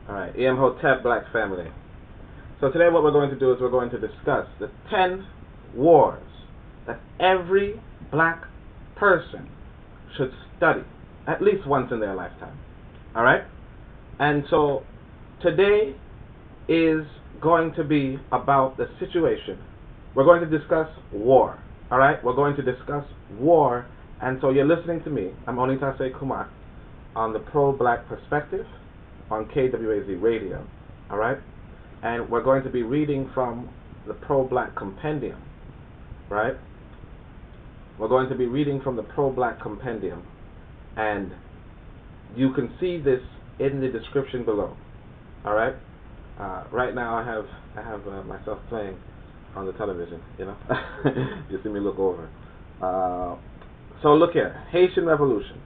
Alright, Hotep Black Family. So today what we're going to do is we're going to discuss the 10 wars that every black person should study at least once in their lifetime. Alright? And so today is going to be about the situation. We're going to discuss war. Alright? We're going to discuss war. And so you're listening to me. I'm Onitaset Kumat on the Pro-Black Perspective on KWAZ Radio. Alright? And we're going to be reading from the Pro-Black Compendium. Right? We're going to be reading from the Pro-Black Compendium. And you can see this in the description below. Alright? Right now I have myself playing on the television, you know. You see me look over. So look here. Haitian Revolution.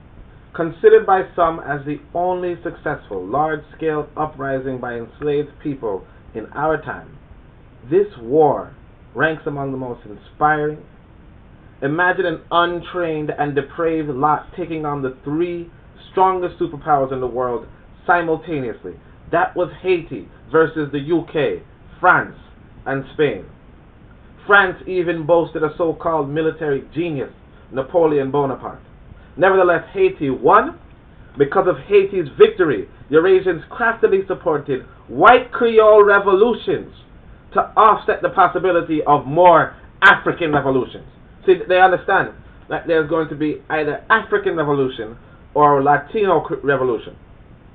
Considered by some as the only successful large-scale uprising by enslaved people in our time, this war ranks among the most inspiring. Imagine an untrained and depraved lot taking on the three strongest superpowers in the world simultaneously. That was Haiti versus the UK, France, and Spain. France even boasted a so-called military genius, Napoleon Bonaparte. Nevertheless, Haiti won. Because of Haiti's victory, Eurasians craftily supported white Creole revolutions to offset the possibility of more African revolutions. See, they understand that there's going to be either African revolution or Latino revolution.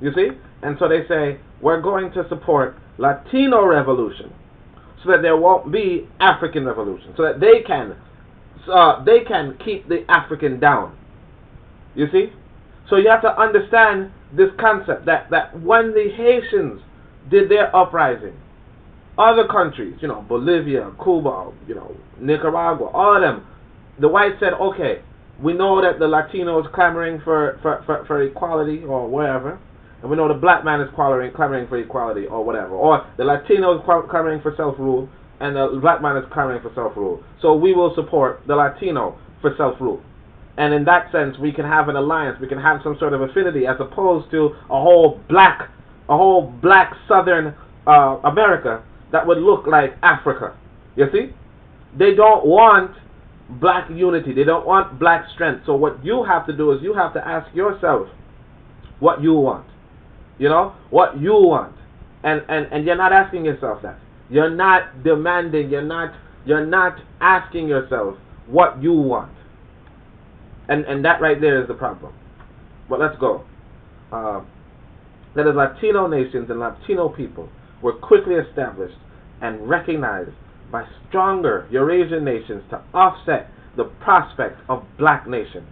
You see? And so they say, we're going to support Latino revolution so that there won't be African revolution, so that they can keep the African down. You see? So you have to understand this concept that when the Haitians did their uprising, other countries, you know, Bolivia, Cuba, you know, Nicaragua, all of them, the whites said, okay, we know that the Latinos clamoring for equality or whatever, and we know the black man is clamoring for equality or whatever, or the Latinos clamoring for self-rule, and the black man is clamoring for self-rule. So we will support the Latino for self-rule. And in that sense, we can have an alliance. We can have some sort of affinity, as opposed to a whole black Southern America that would look like Africa. You see, they don't want black unity. They don't want black strength. So what you have to do is you have to ask yourself what you want. You know what you want, and you're not asking yourself that. You're not demanding. You're not asking yourself what you want. And that right there is the problem. But let's go. That is, Latino nations and Latino people were quickly established and recognized by stronger Eurasian nations to offset the prospect of black nations.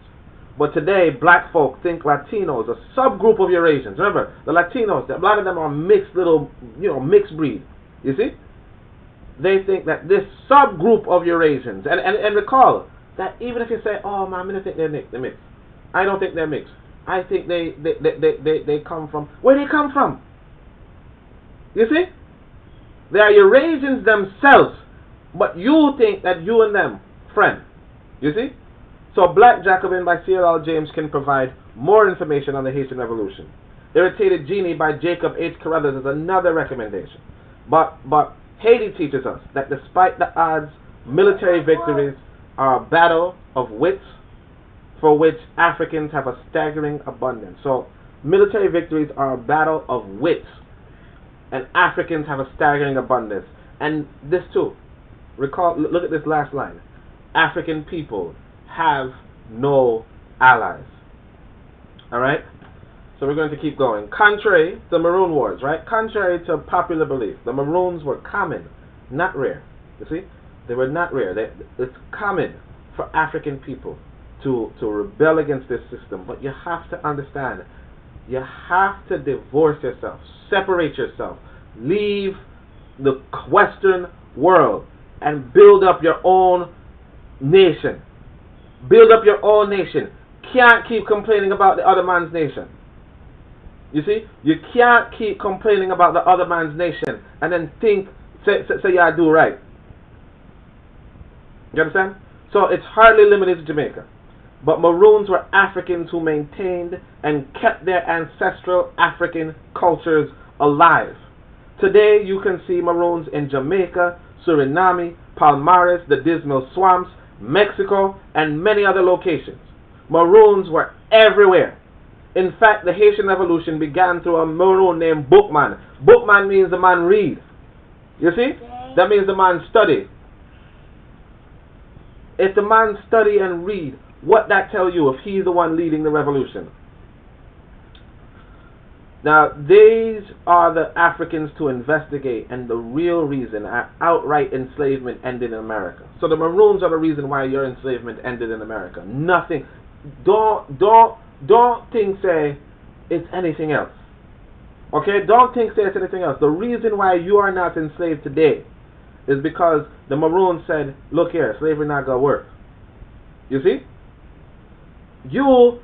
But today, black folk think Latinos, a subgroup of Eurasians. Remember, the Latinos, a lot of them are mixed little, you know, mixed breed. You see? They think that this subgroup of Eurasians, and recall, that even if you say, oh man, I don't think they're mixed. I don't think they're mixed. I think they come from where they come from. You see? They are Eurasians themselves, but you think that you and them friend. You see? So Black Jacobin by C.L.R. James can provide more information on the Haitian Revolution. Irritated Genie by Jacob H. Carruthers is another recommendation. But Haiti teaches us that despite the odds, military victories are a battle of wits for which Africans have a staggering abundance. So military victories are a battle of wits, and Africans have a staggering abundance. And this too, recall, look at this last line. African people have no allies. Alright? So we're going to keep going. Contrary to the Maroon Wars, right? Contrary to popular belief, the Maroons were common, not rare. You see? They were not rare. It's common for African people to rebel against this system. But you have to understand, you have to divorce yourself, separate yourself, leave the Western world and build up your own nation. Build up your own nation. Can't keep complaining about the other man's nation. You see? You can't keep complaining about the other man's nation and then say yeah, I do right. You understand? So it's hardly limited to Jamaica. But Maroons were Africans who maintained and kept their ancestral African cultures alive. Today you can see Maroons in Jamaica, Suriname, Palmares, the Dismal Swamps, Mexico, and many other locations. Maroons were everywhere. In fact, the Haitian Revolution began through a Maroon named Bookman. Bookman means the man read. You see? That means the man study. If the man study and read, what that tell you if he's the one leading the revolution? Now, these are the Africans to investigate, and the real reason outright enslavement ended in America. So the Maroons are the reason why your enslavement ended in America. Nothing. Don't think say it's anything else. Okay? Don't think say it's anything else. The reason why you are not enslaved today is because the Maroons said, look here, slavery not gonna work. You see? You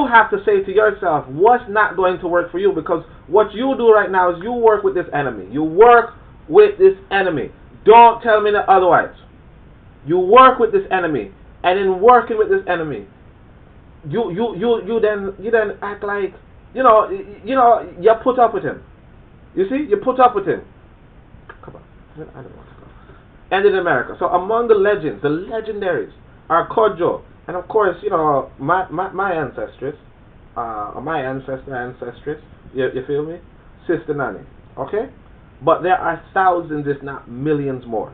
have to say to yourself what's not going to work for you, because what you do right now is you work with this enemy. You work with this enemy. Don't tell me that otherwise. You work with this enemy, and in working with this enemy, you then act like you put up with him. You see, you put up with him. Come on, I don't want to go. Ended in America. So among the legends, the legendaries are Kojo, and of course, my ancestress, my ancestress. You feel me? Sister Nanny. Okay, but there are thousands, if not millions more.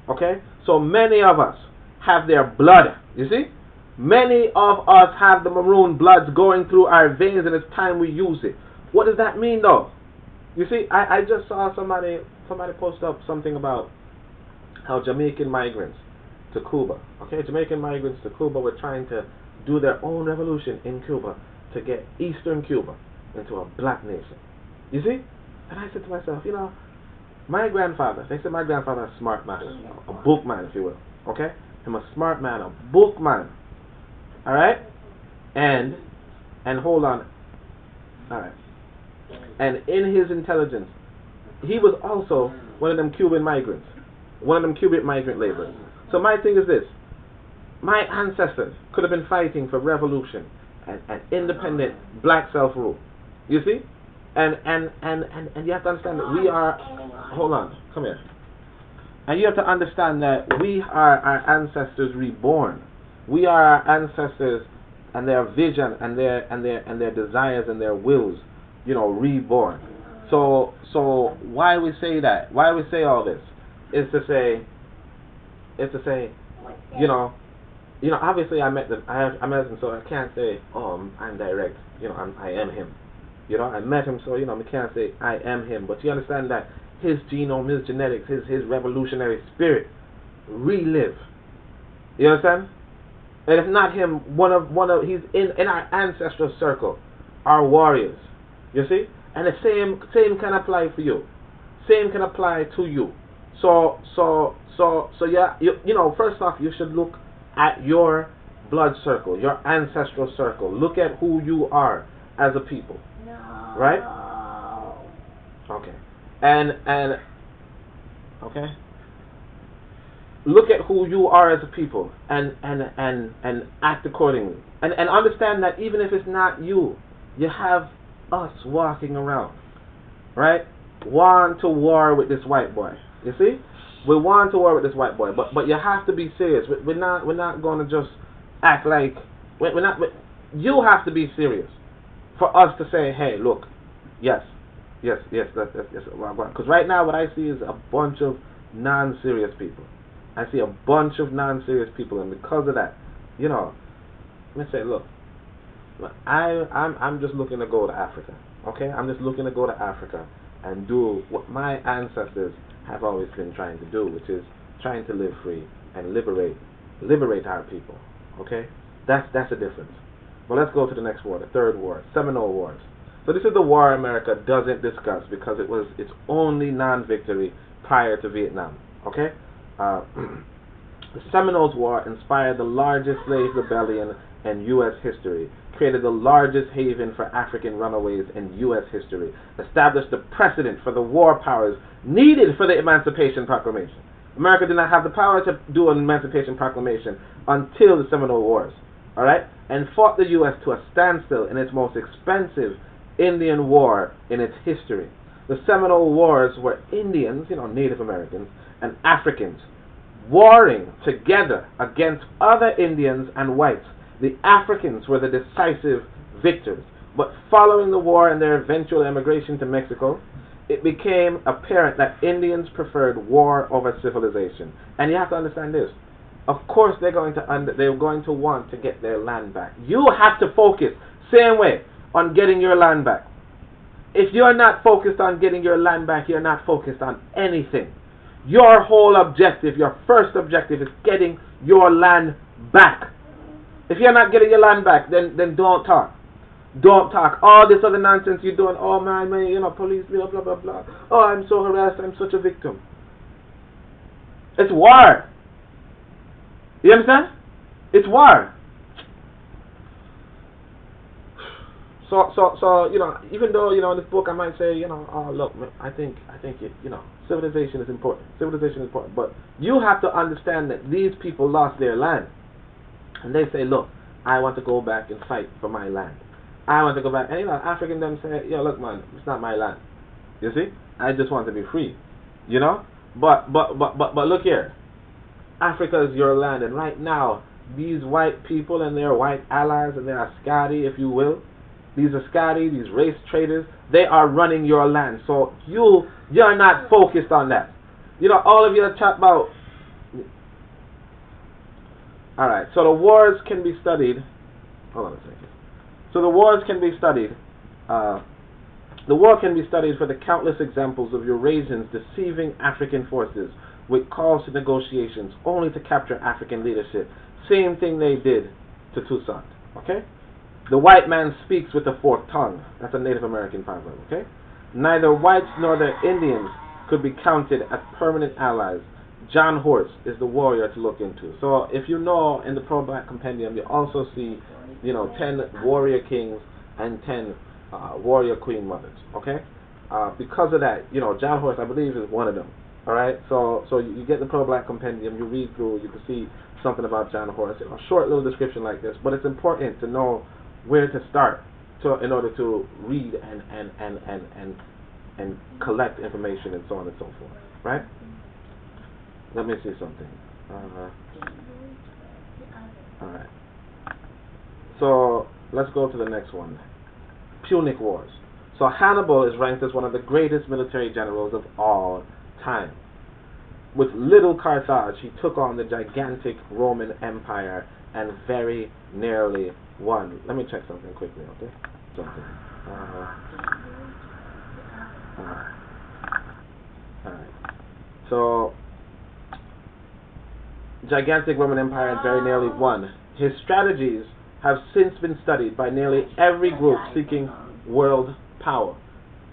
Okay, so many of us have their blood. You see, many of us have the Maroon bloods going through our veins, and it's time we use it. What does that mean, though? You see, I just saw somebody post up something about how Jamaican migrants to Cuba. Okay, Jamaican migrants to Cuba were trying to do their own revolution in Cuba to get Eastern Cuba into a black nation. You see? And I said to myself, my grandfather, they said my grandfather is a smart man, a bookman, if you will. Okay? I'm a smart man, a bookman. Alright? And hold on. Alright. And in his intelligence, he was also one of them Cuban migrants. One of them Cuban migrant laborers. So my thing is this. My ancestors could have been fighting for revolution and independent black self-rule. You see? And you have to understand that we are... Hold on. Come here. And you have to understand that we are our ancestors reborn. We are our ancestors and their vision and their desires and their wills, reborn. So why we say that? Why we say all this? Is to say, obviously I met him, so I can't say, oh, I'm direct. I am him. I met him, so I can't say I am him. But you understand that his genome, his genetics, his revolutionary spirit relive. You understand? And if not him, he's in our ancestral circle, our warriors. You see? And the same can apply for you. Same can apply to you. So yeah, first off, you should look at your blood circle, your ancestral circle. Look at who you are as a people. No. Right? Okay. And okay. Look at who you are as a people and act accordingly. And understand that even if it's not you, you have us walking around. Right? Want to war with this white boy. You see? We want to war with this white boy, but you have to be serious. We're not going to just act like you have to be serious for us to say, hey, look, yes, because right now what I see is a bunch of non-serious people. I see a bunch of non-serious people, and because of that, let me say, look, I'm just looking to go to Africa. Okay, I'm just looking to go to Africa and do what my ancestors have always been trying to do, which is trying to live free and liberate our people. Okay, that's a difference. Well, let's go to the next war, the third war, Seminole Wars. So this is the war America doesn't discuss because it was its only non-victory prior to Vietnam. Okay, the Seminoles War inspired the largest slave rebellion in U.S. history, created the largest haven for African runaways in U.S. history, established the precedent for the war powers needed for the Emancipation Proclamation. America did not have the power to do an Emancipation Proclamation until the Seminole Wars, alright? And fought the U.S. to a standstill in its most expensive Indian war in its history. The Seminole Wars were Indians, Native Americans, and Africans warring together against other Indians and whites. The Africans were the decisive victors. But following the war and their eventual emigration to Mexico, it became apparent that Indians preferred war over civilization. And you have to understand this. Of course, they're going to want to get their land back. You have to focus, same way, on getting your land back. If you're not focused on getting your land back, you're not focused on anything. Your whole objective, your first objective, is getting your land back. If you're not getting your land back, then don't talk. Don't talk. All this other nonsense you're doing. Oh man, police, blah blah blah blah. Oh, I'm so harassed. I'm such a victim. It's war. You understand? It's war. So even though in this book I might say oh look, I think civilization is important. Civilization is important, but you have to understand that these people lost their land, and they say, look, I want to go back and fight for my land. I want to go back, and African them say, look man, it's not my land. You see, I just want to be free. But look here, Africa is your land, and right now these white people and their white allies and their Ascari, if you will, these Ascari, these race traders, they are running your land. So you're not focused on that. All of you chat about. All right. So the wars can be studied. Hold on a second. So the wars can be studied. The war can be studied for the countless examples of Eurasians deceiving African forces with calls to negotiations only to capture African leadership. Same thing they did to Toussaint. Okay? The white man speaks with a forked tongue. That's a Native American proverb. Okay? Neither whites nor the Indians could be counted as permanent allies. John Horse is the warrior to look into. So if in the pro-black compendium, you also see 10 warrior kings and 10 warrior queen mothers. Okay? Because of that, John Horse, I believe, is one of them. All right? So you get the pro-black compendium, you read through, you can see something about John Horse, a short little description like this, but it's important to know where to start in order to read and collect information and so on and so forth. Right? Let me see something. All right. So let's go to the next one. Punic Wars. So Hannibal is ranked as one of the greatest military generals of all time. With little Carthage, he took on the gigantic Roman Empire and very nearly won. Let me check something quickly, okay? Alright. So, gigantic Roman Empire and very nearly won. His strategies have since been studied by nearly every group seeking world power.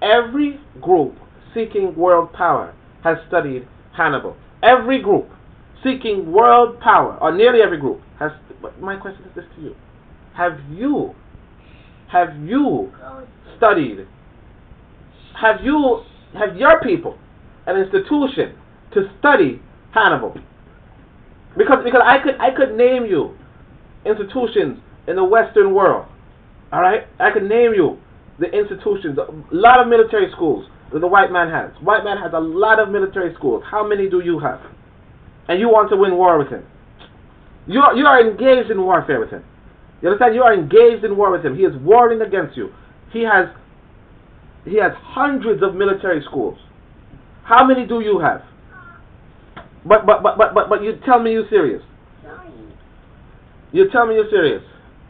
Every group seeking world power has studied Hannibal. Every group seeking world power, or nearly every group, has. But my question is this to you: Have you studied? Have your people an institution to study Hannibal? Because I could name you institutions in the Western world. All right, I could name you the institutions. A lot of military schools that the white man has. White man has a lot of military schools. How many do you have? And you want to win war with him? You are engaged in warfare with him. You understand? You are engaged in war with him. He is warring against you. He has hundreds of military schools. How many do you have? But you tell me you're serious. You tell me you're serious.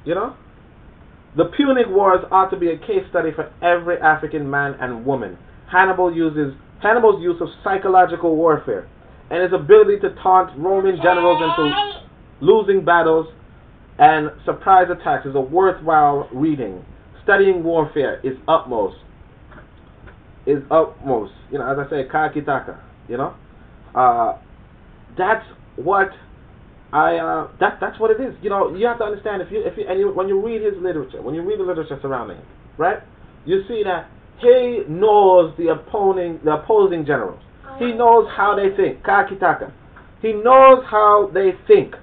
The Punic Wars ought to be a case study for every African man and woman. Hannibal's use of psychological warfare and his ability to taunt Roman generals into losing battles and surprise attacks is a worthwhile reading. Studying warfare is utmost. As I say, kakitaka. That's what that's what it is. You have to understand when you read his literature, when you read the literature surrounding him, right? You see that he knows the opposing generals. He knows how they think. Kakitaka. He knows how they think.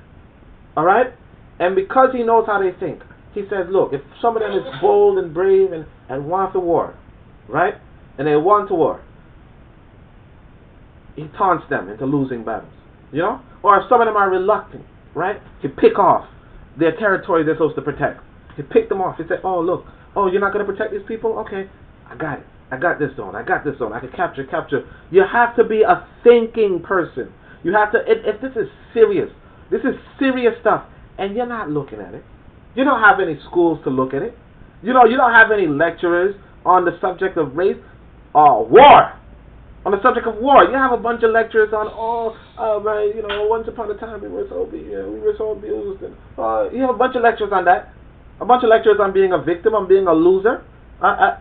All right? And because he knows how they think, he says, look, if some of them is bold and brave and wants the war, right? and they want to war, he taunts them into losing battles. You know? Or if some of them are reluctant, right? He pick off their territory they're supposed to protect. He pick them off. He said, oh, look, oh, you're not going to protect these people? Okay, I got it. I got this zone. I got this zone. I can capture. You have to be a thinking person. You have to, if this is serious stuff, and you're not looking at it. You don't have any schools to look at it. You know, you don't have any lecturers on the subject of race or war. On the subject of war, you have a bunch of lectures on, right, you know, once upon a time we were so abused. And, you have a bunch of lectures on that. A bunch of lectures on being a victim, on being a loser.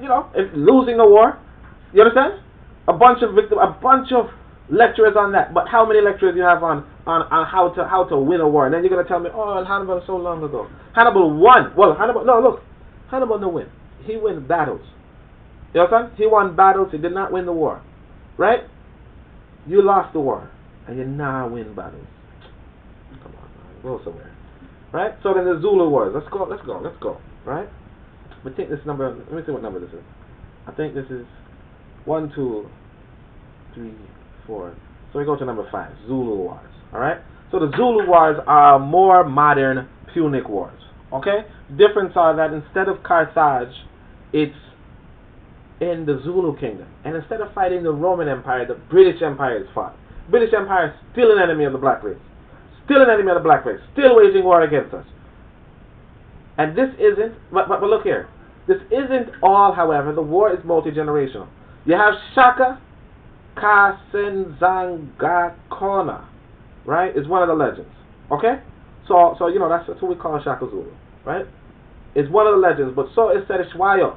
You know, losing a war. You understand? A bunch of lecturers on that. But how many lecturers you have on how to win a war? And then you're gonna tell me, oh, Hannibal is so long ago. Hannibal won. Well, Hannibal no win. He won battles. You understand? He won battles. He did not win the war. Right? You lost the war, and you now win battles. Come on, man. Go somewhere. Right? So then the Zulu Wars. Let's go. Right? We think this number. Let me see what number this is. I think this is 1, 2, 3, 4. So we go to number 5. Zulu Wars. All right. So the Zulu Wars are more modern Punic Wars. Okay. Difference are that instead of Carthage, it's in the Zulu kingdom, and instead of fighting the Roman Empire, the British Empire is fought. British Empire is still an enemy of the black race. Still an enemy of the black race. Still waging war against us. And this isn't, but look here. This isn't all, however. The war is multi-generational. You have Shaka Kasenzangakona, right? Is one of the legends. Okay? So you know, that's who we call Shaka Zulu, right? It's one of the legends, but so is Sedishwayo.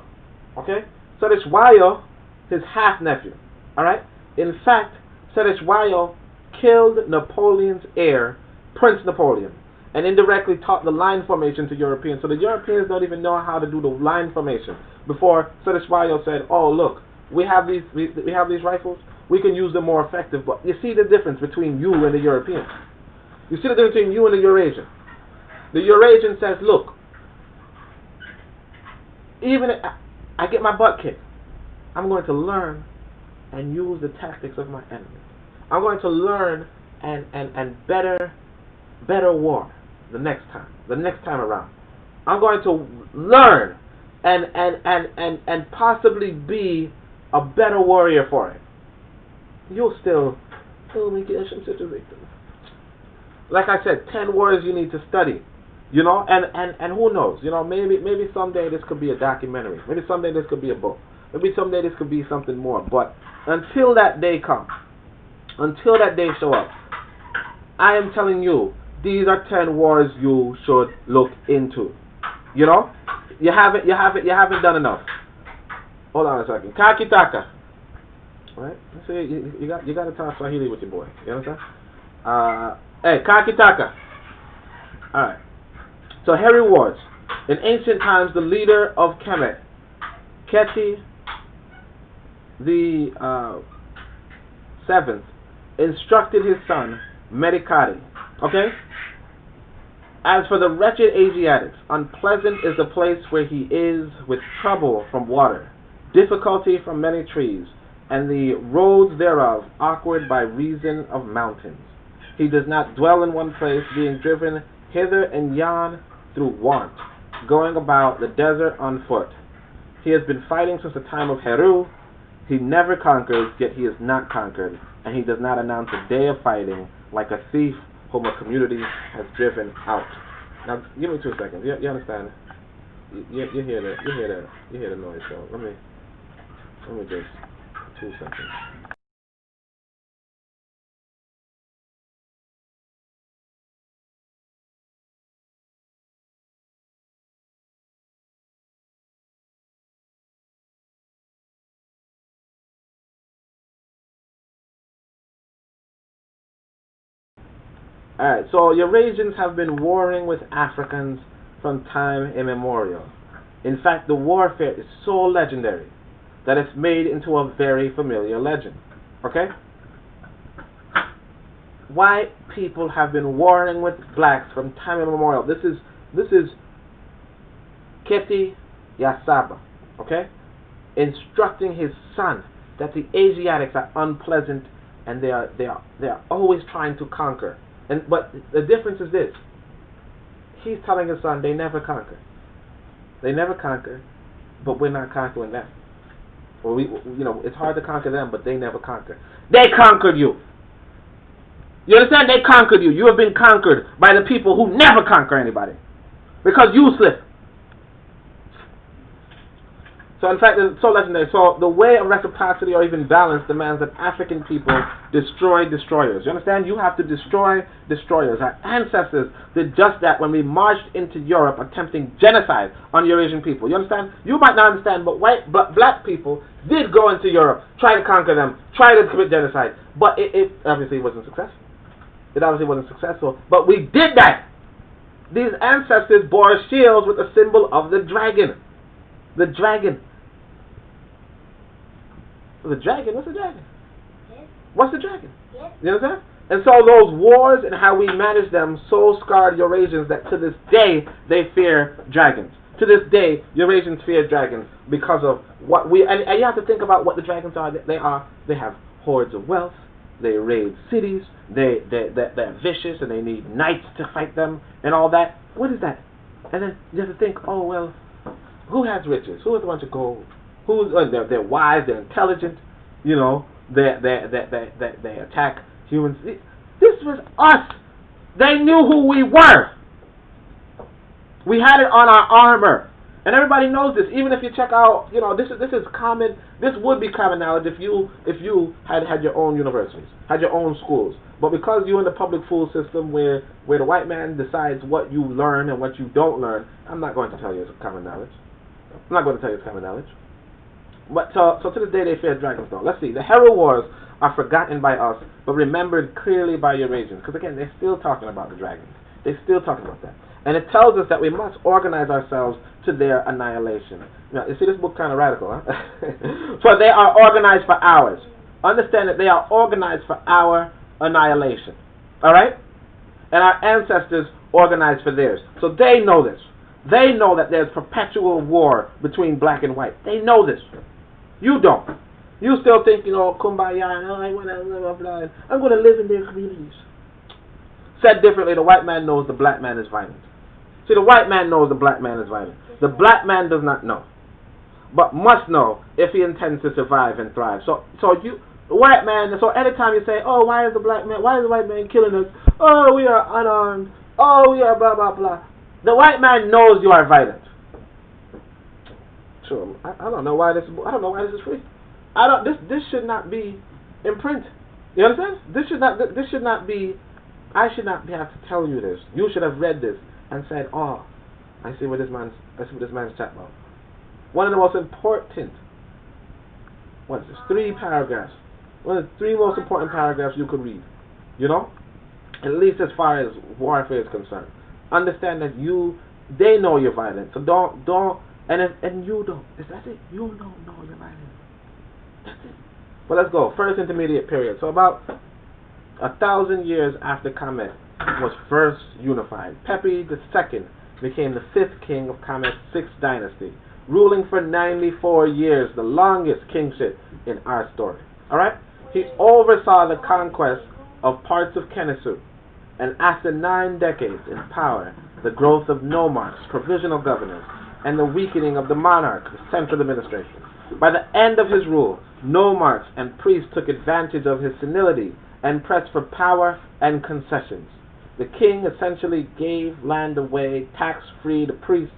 Okay? Sedishwayo, his half-nephew. Alright? In fact, Sedishwayo killed Napoleon's heir, Prince Napoleon, and indirectly taught the line formation to Europeans. So the Europeans don't even know how to do the line formation. Before Sedishwayo said, oh, look, we have these rifles, we can use them more effective. But you see the difference between you and the Europeans. You see the difference between you and the Eurasian. The Eurasian says, look, even if I get my butt kicked, I'm going to learn and use the tactics of my enemy. I'm going to learn and better war the next time around. I'm going to learn and possibly be a better warrior for it. You'll still, oh my gosh, I'm such a victim. Like I said, 10 wars you need to study. You know, and who knows? You know, maybe someday this could be a documentary. Maybe someday this could be a book. Maybe someday this could be something more. But until that day comes, until that day show up, I am telling you, these are 10 wars you should look into. You know, you haven't done enough. Hold on a second. Kakitaka. Right? See, you got to talk Swahili with your boy. You understand? Hey, Kakitaka. All right. So Hairy Wars. In ancient times, the leader of Kemet, Keti the 7th, instructed his son, Medikari. Okay? As for the wretched Asiatics, unpleasant is the place where he is, with trouble from water, difficulty from many trees, and the roads thereof awkward by reason of mountains. He does not dwell in one place, being driven hither and yon through want, going about the desert on foot. He has been fighting since the time of Heru. He never conquers, yet he is not conquered, and he does not announce a day of fighting, like a thief whom a community has driven out. Now, give me 2 seconds. You understand? You hear the noise. So let me just 2 seconds. Alright, so Eurasians have been warring with Africans from time immemorial. In fact, the warfare is so legendary that it's made into a very familiar legend. Okay? White people have been warring with blacks from time immemorial. This is Keti Yasaba. Okay? instructing his son that the Asiatics are unpleasant and they are always trying to conquer. But the difference is this: he's telling his son they never conquer. They never conquer, but we're not conquering them. Or it's hard to conquer them, but they never conquer. They conquered you. You understand? They conquered you. You have been conquered by the people who never conquer anybody, because you slip. So in fact, it's so legendary. So the way of reciprocity or even balance demands that African people destroy destroyers. You understand? You have to destroy destroyers. Our ancestors did just that when we marched into Europe attempting genocide on Eurasian people. You understand? You might not understand, but black people did go into Europe, try to conquer them, try to commit genocide. But it obviously wasn't successful. It obviously wasn't successful. But we did that. These ancestors bore shields with the symbol of the dragon. The dragon. The dragon? What's the dragon? Yes. What's the dragon? Yes. You understand? And so those wars and how we manage them so scarred Eurasians that to this day they fear dragons. To this day, Eurasians fear dragons because of what we... And you have to think about what the dragons are. They have hordes of wealth. They raid cities. They're vicious and they need knights to fight them and all that. What is that? And then you have to think, oh, well, who has riches? Who has a bunch of gold? They're wise, they're intelligent, they attack humans. This was us. They knew who we were. We had it on our armor. And everybody knows this. Even if you check out, this is common. This would be common knowledge if you had your own universities, had your own schools. But because you're in the public school system where the white man decides what you learn and what you don't learn, I'm not going to tell you it's common knowledge. I'm not going to tell you it's common knowledge. But so to this day they fear dragons though. Let's see. The Hero Wars are forgotten by us, but remembered clearly by Eurasians. Because again, they're still talking about the dragons. They're still talking about that. And it tells us that we must organize ourselves to their annihilation. Now, you see, this book kind of radical, huh? So they are organized for ours. Understand that they are organized for our annihilation. Alright? And our ancestors organized for theirs. So they know this. They know that there's perpetual war between black and white. They know this. You don't. You still think, kumbaya, and I want to live, blah, I'm going to live in their communities. Said differently, the white man knows the black man is violent. See, the white man knows the black man is violent. The black man does not know, but must know if he intends to survive and thrive. So the white man, so anytime you say, oh, why is the white man killing us? Oh, we are unarmed. Oh, we are blah, blah, blah. The white man knows you are violent. Sure, I don't know why this is free. This should not be in print. You understand? This should not be. I should not have to tell you this. You should have read this and said, "Oh, I see what this man's chatting about." One of the most important. What is this? 3 paragraphs. One of the 3 most important paragraphs you could read. At least as far as warfare is concerned. Understand that they know you're violent. So don't. And you don't. That's it. You don't know you're violent. That's it. But let's go. First intermediate period. So about 1,000 years after Kemet was first unified, Pepi II became the 5th king of Kemet's 6th dynasty, ruling for 94 years, the longest kingship in our story. Alright? He oversaw the conquest of parts of Kennesu, and after 9 decades in power, the growth of nomarchs, provisional governors, and the weakening of the monarch, the central administration. By the end of his rule, nomarchs and priests took advantage of his senility and pressed for power and concessions. The king essentially gave land away tax-free to priests.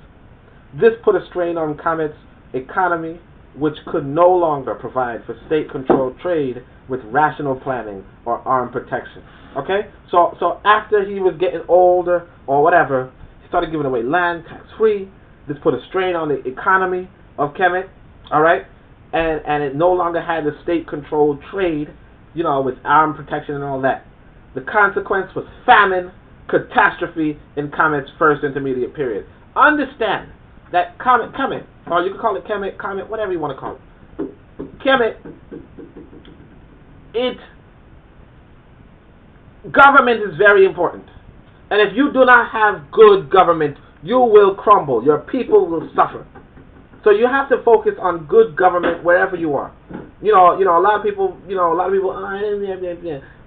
This put a strain on Kemet's economy, which could no longer provide for state-controlled trade with rational planning or armed protection. Okay? So after he was getting older or whatever, he started giving away land tax-free. This put a strain on the economy of Kemet, alright? And it no longer had the state-controlled trade, with armed protection and all that. The consequence was famine, catastrophe in Kemet's first intermediate period. Understand that Kemet, or you can call it Kemet, whatever you want to call it. Kemet, government is very important. And if you do not have good government, you will crumble. Your people will suffer. So you have to focus on good government wherever you are. A lot of people,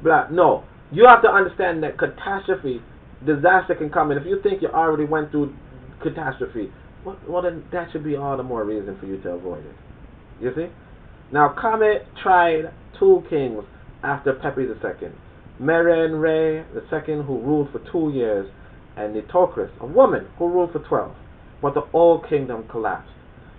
blah. No, you have to understand that catastrophe, disaster can come, and if you think you already went through catastrophe, well then that should be all the more reason for you to avoid it. You see? Now, Kemet tried 2 kings after Pepi II, Merenre II, who ruled for 2 years, and Nitocris, a woman who ruled for 12. But the old kingdom collapsed.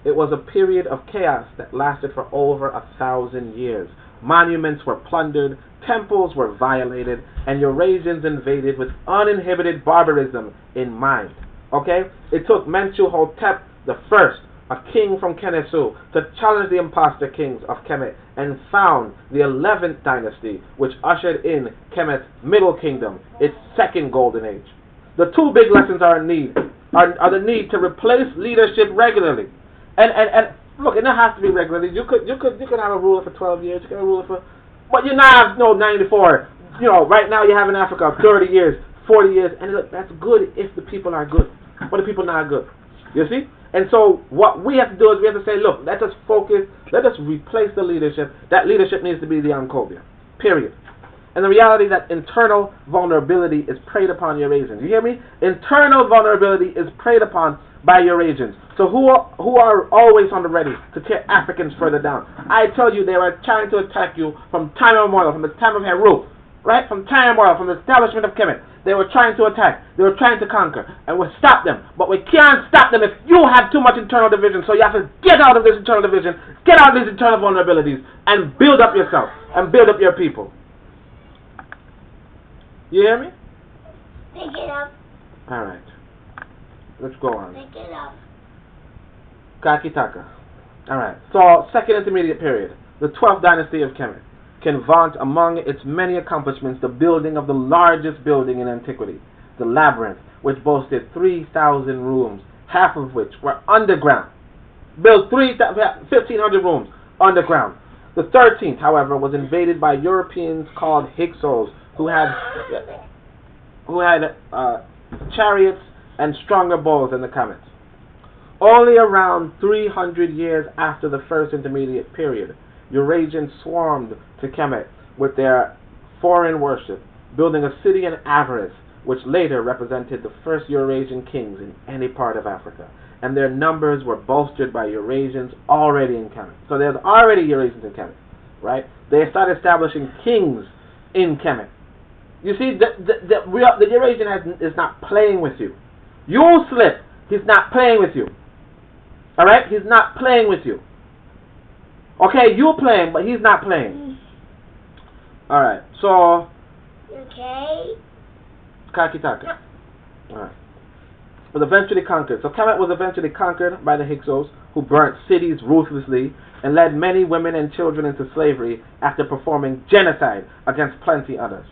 It was a period of chaos that lasted for over 1,000 years. Monuments were plundered, temples were violated, and Eurasians invaded with uninhibited barbarism in mind. Okay? It took Menchu Hotep I, a king from Kennesu, to challenge the imposter kings of Kemet and found the 11th dynasty, which ushered in Kemet's middle kingdom, its second golden age. The 2 big lessons are the need to replace leadership regularly. And look, it doesn't have to be regularly. You could have a ruler for 12 years. You could have a ruler for, but you now have 94. Right now you have in Africa 30 years, 40 years, and look, that's good if the people are good. But the people not good. You see? And so what we have to do is we have to say, look, let us focus, let us replace the leadership. That leadership needs to be the Ankobia. Period. And the reality that internal vulnerability is preyed upon Eurasians. You hear me? Internal vulnerability is preyed upon by Eurasians. So who are always on the ready to tear Africans further down? I tell you, they were trying to attack you from time immemorial, from the time of Heru, right? From time immemorial, from the establishment of Kemet. They were trying to attack. They were trying to conquer. And we'll stop them. But we can't stop them if you have too much internal division. So you have to get out of this internal division, get out of these internal vulnerabilities, and build up yourself, and build up your people. You hear me? Pick it up. Alright. Let's go on. Pick it up. Kakitaka. Alright. So, second intermediate period. The 12th dynasty of Kemet can vaunt among its many accomplishments the building of the largest building in antiquity, the Labyrinth, which boasted 3,000 rooms, half of which were underground. Built 1,500 rooms underground. The 13th, however, was invaded by Europeans called Hyksos, who had chariots and stronger bows than the Kemets. Only around 300 years after the first intermediate period, Eurasians swarmed to Kemet with their foreign worship, building a city in Avaris, which later represented the first Eurasian kings in any part of Africa. And their numbers were bolstered by Eurasians already in Kemet. So there's already Eurasians in Kemet, right? They started establishing kings in Kemet. You see, the Eurasian is not playing with you. You slip, he's not playing with you. Alright? He's not playing with you. Okay, you're playing, but he's not playing. Alright, so... Okay. Kakitaka. Yep. Alright. Was eventually conquered. So Kemet was eventually conquered by the Hyksos, who burnt cities ruthlessly and led many women and children into slavery after performing genocide against plenty others.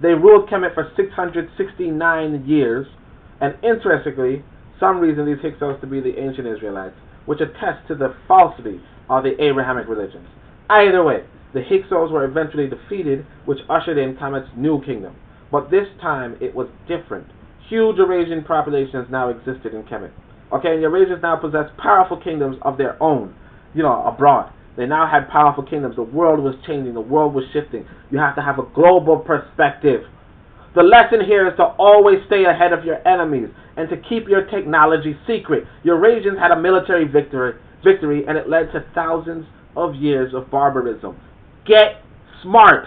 They ruled Kemet for 669 years, and interestingly, some reason these Hyksos to be the ancient Israelites, which attests to the falsity of the Abrahamic religions. Either way, the Hyksos were eventually defeated, which ushered in Kemet's new kingdom. But this time it was different. Huge Eurasian populations now existed in Kemet. Okay, and the Eurasians now possessed powerful kingdoms of their own, abroad. They now had powerful kingdoms. The world was changing. The world was shifting. You have to have a global perspective. The lesson here is to always stay ahead of your enemies and to keep your technology secret. Eurasians had a military victory, and it led to thousands of years of barbarism. Get smart.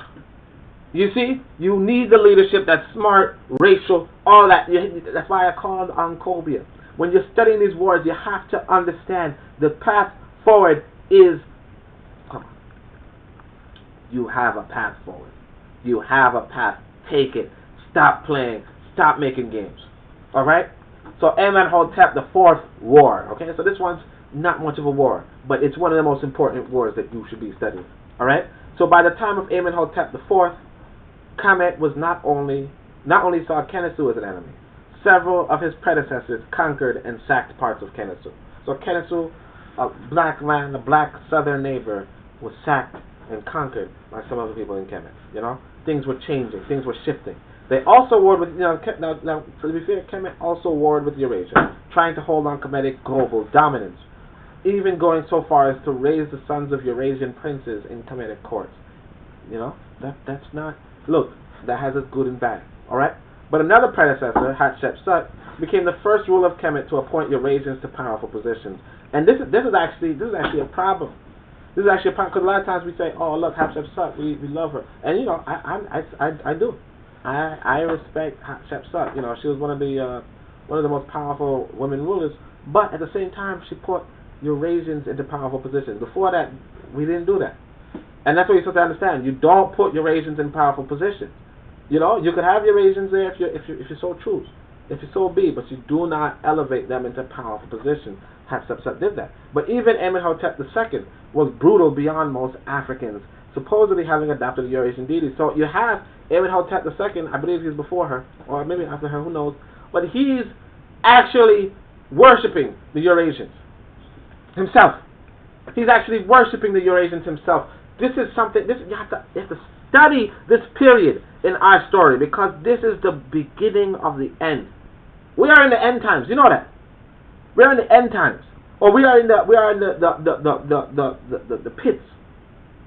You see, you need the leadership that's smart, racial, all that. That's why I call it Ankobia. When you're studying these wars, you have to understand the path forward is... Come on. You have a path forward. You have a path. Take it. Stop playing. Stop making games. Alright? So Amenhotep IV war. Okay, so this one's not much of a war, but it's one of the most important wars that you should be studying. Alright? So by the time of Amenhotep IV, Kemet was not only saw Kennesu as an enemy. Several of his predecessors conquered and sacked parts of Kennesu. So Kennesu, a black land, a black southern neighbor, was sacked and conquered by some of the people in Kemet. Things were changing, things were shifting. They also warred with, now to be fair, Kemet also warred with Eurasia, trying to hold on Kemetic global dominance. even going so far as to raise the sons of Eurasian princes in Kemetic courts. You know, that's not, look, that has its good and bad, alright? But another predecessor, Hatshepsut, became the first ruler of Kemet to appoint Eurasians to powerful positions. And this is actually a problem. This is actually a problem, because a lot of times we say, oh, look, Hatshepsut, we love her. And, you know, I do. I respect Hatshepsut. You know, she was one of the most powerful women rulers, but at the same time, she put Eurasians into powerful positions. Before that, we didn't do that. And that's what you're supposed to understand. You don't put Eurasians in powerful positions. You know, you could have Eurasians there if you so choose, if you so be, but you do not elevate them into powerful positions. Hatshepsut did that. But even Amenhotep II was brutal beyond most Africans, supposedly having adopted the Eurasian deity. So you have Amenhotep II, I believe he's before her, or maybe after her, who knows, but he's actually worshipping the Eurasians himself. He's actually worshipping the Eurasians himself. This is something, you have to study this period in our story, because this is the beginning of the end. We are in the end times, you know that. We are in the end times. Or we are in the pits.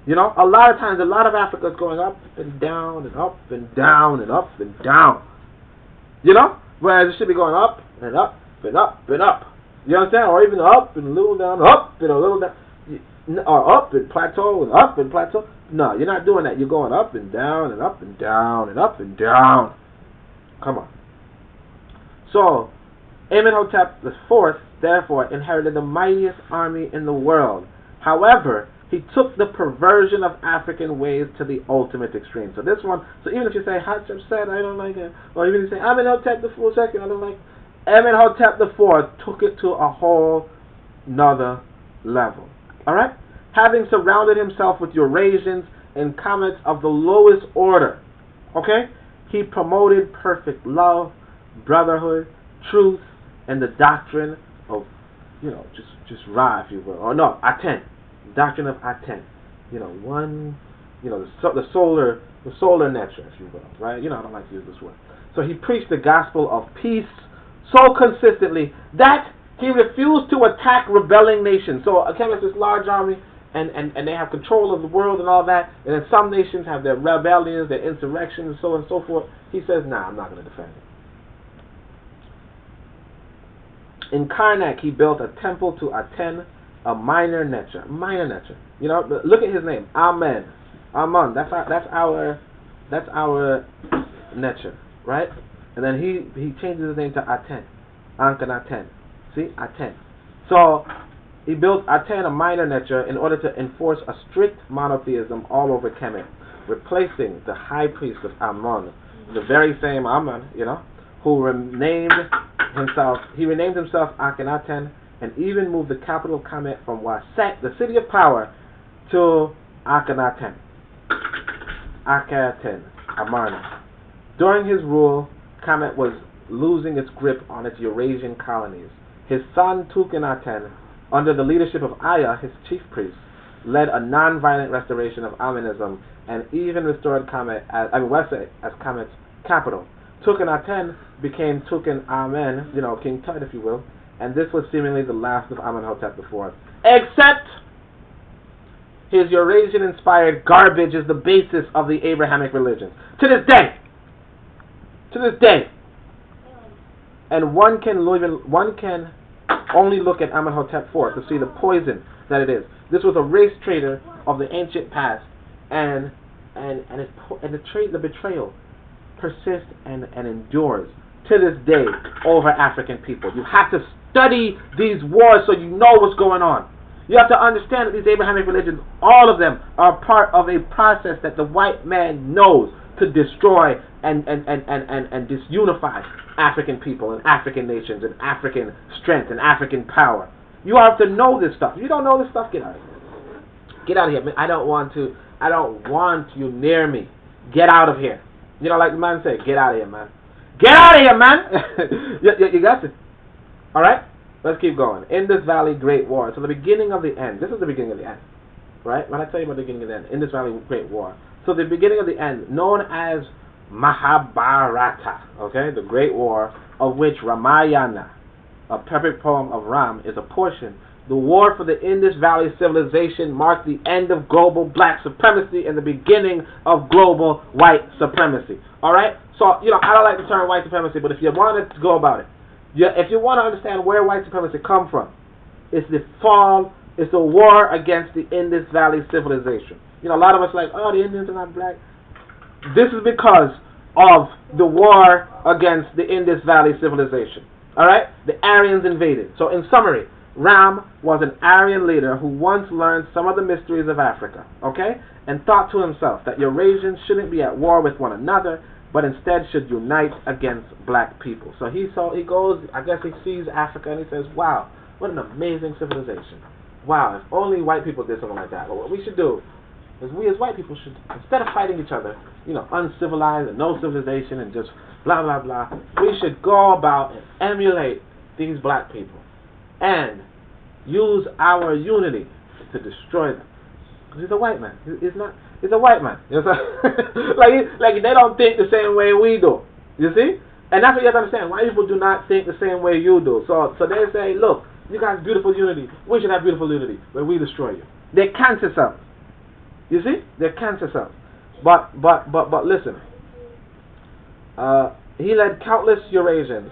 You know, a lot of times, a lot of Africa is going up and down and up and down and up and down. You know? Whereas it should be going up and up and up and up. You understand? Or even up and a little down, up and a little down. Or up and plateau and up and plateau. No, you're not doing that. You're going up and down and up and down and up and down. Come on. So, Amenhotep IV, therefore, inherited the mightiest army in the world. However, he took the perversion of African ways to the ultimate extreme. So this one, so even if you say Hatshepsut, I don't like it, or even if you say Amenhotep II, I don't like it, Amenhotep IV took it to a whole nother level. Alright? Having surrounded himself with Eurasians and Kemets of the lowest order, okay? He promoted perfect love, brotherhood, truth, and the doctrine of, you know, just Ra, if you will. Or no, Aten. Doctrine of Aten. You know, one, you know, the solar nature, if you will. Right? You know, I don't like to use this word. So he preached the gospel of peace so consistently that he refused to attack rebelling nations. So again, it's this large army, and they have control of the world and all that, and then some nations have their rebellions, their insurrections, and so on and so forth. He says, nah, I'm not going to defend it. In Karnak, he built a temple to Aten, a minor nature. You know, look at his name, Amen. Amen. That's our nature, right? And then he changes his name to Aten, Ankhenaten. See, Aten. So he built Aten, a minor nature, in order to enforce a strict monotheism all over Kemet, replacing the high priest of Ammon, the very same Ammon, you know, who renamed himself Akhenaten, and even moved the capital of Kemet from Waset, the city of power, to Akhenaten, Amarna. During his rule, Kemet was losing its grip on its Eurasian colonies. His son Tukhenaten, under the leadership of Aya, his chief priest, led a non-violent restoration of Amenism and even restored Waset as Kemet's capital. Tukhenaten became Tukhen Amen, you know, King Tut, if you will, and this was seemingly the last of Amenhotep IV. Except his Eurasian-inspired garbage is the basis of the Abrahamic religion. To this day. And one can only look at Amenhotep IV to see the poison that it is. This was a race traitor of the ancient past, and the betrayal persists and endures to this day over African people. You have to study these wars so you know what's going on. You have to understand that these Abrahamic religions, all of them, are part of a process that the white man knows to destroy and disunify African people and African nations and African strength and African power. You have to know this stuff. If you don't know this stuff, get out of here. Get out of here, man. I don't want you near me. Get out of here. You know, like the man said, get out of here, man. Get out of here, man. you got to. All right? Let's keep going. In this valley, great war. So the beginning of the end. This is the beginning of the end. Right? When I tell you about the beginning of the end. In this valley, great war. So the beginning of the end, known as Mahabharata. Okay? The great war, of which Ramayana, a perfect poem of Ram, is a portion, The war for the Indus Valley Civilization marked the end of global black supremacy and the beginning of global white supremacy. Alright? So, you know, I don't like the term white supremacy, but if you want to go about it, if you want to understand where white supremacy come from, it's the war against the Indus Valley Civilization. You know, a lot of us like, oh, the Indians are not black. This is because of the war against the Indus Valley Civilization. Alright? The Aryans invaded. So, in summary, Ram was an Aryan leader who once learned some of the mysteries of Africa, okay, and thought to himself that Eurasians shouldn't be at war with one another, but instead should unite against black people. So he goes, I guess he sees Africa and he says, wow, what an amazing civilization. Wow, if only white people did something like that. But what we should do is we as white people should, instead of fighting each other, you know, uncivilized and no civilization and just blah, blah, blah, we should go about and emulate these black people and use our unity to destroy them. Because he's a white man. He's a white man. You know like they don't think the same way we do. You see? And that's what you have to understand. White people do not think the same way you do. So they say, look, you guys have beautiful unity. We should have beautiful unity, but we destroy you. They're cancer cells. You see? They're cancer cells. But listen. He led countless Eurasians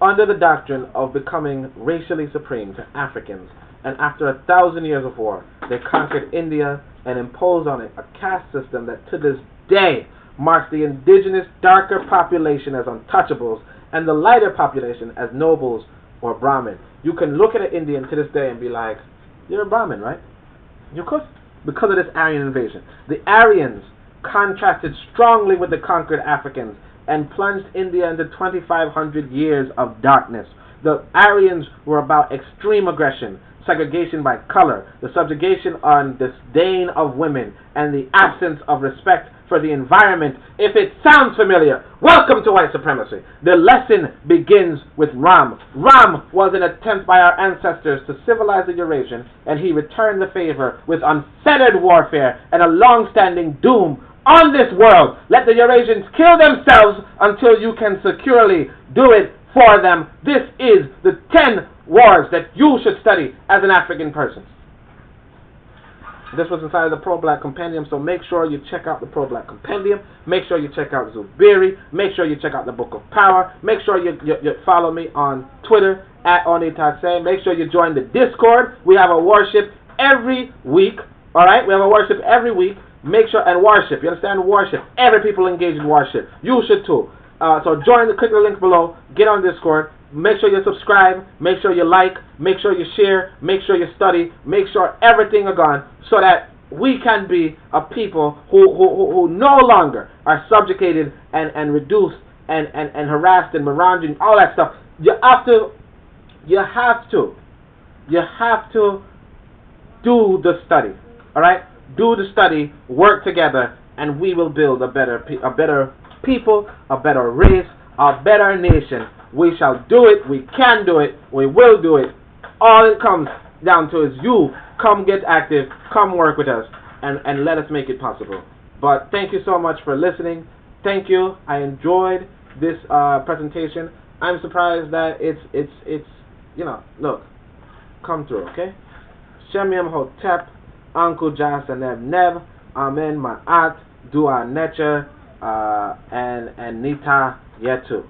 under the doctrine of becoming racially supreme to Africans, and after 1,000 years of war, they conquered India and imposed on it a caste system that to this day marks the indigenous darker population as untouchables and the lighter population as nobles or Brahmin. You can look at an Indian to this day and be like, you're a Brahmin, right? You could, because of this Aryan invasion. The Aryans contrasted strongly with the conquered Africans and plunged India into 2,500 years of darkness. The Aryans were about extreme aggression, segregation by color, the subjugation on disdain of women, and the absence of respect for the environment. If it sounds familiar, welcome to white supremacy. The lesson begins with Ram. Ram was an attempt by our ancestors to civilize the Eurasian, and he returned the favor with unfettered warfare and a long-standing doom on this world. Let the Eurasians kill themselves until you can securely do it for them. This is the 10 wars that you should study as an African person. This was inside of the Pro-Black Compendium, so make sure you check out the Pro-Black Compendium. Make sure you check out Zubiri. Make sure you check out the Book of Power. Make sure you follow me on Twitter at Onitaset. Make sure you join the Discord. We have a worship every week. Alright? We have a worship every week. Make sure, and worship. You understand? Worship. Every people engage in worship. You should too. So click the link below. Get on Discord. Make sure you subscribe. Make sure you like. Make sure you share. Make sure you study. Make sure everything is gone so that we can be a people who no longer are subjugated and reduced and harassed and marooned, all that stuff. You have to do the study. All right? Do the study, work together, and we will build a better people, a better race, a better nation. We shall do it. We can do it. We will do it. All it comes down to is you come get active, come work with us, and let us make it possible. But thank you so much for listening. Thank you. I enjoyed this presentation. I'm surprised that it's you know, look, come through, okay? Shemiam Hotep, Uncle Jas and Nev, Amen Ma'at, Dua Necher, and Nita Yetu.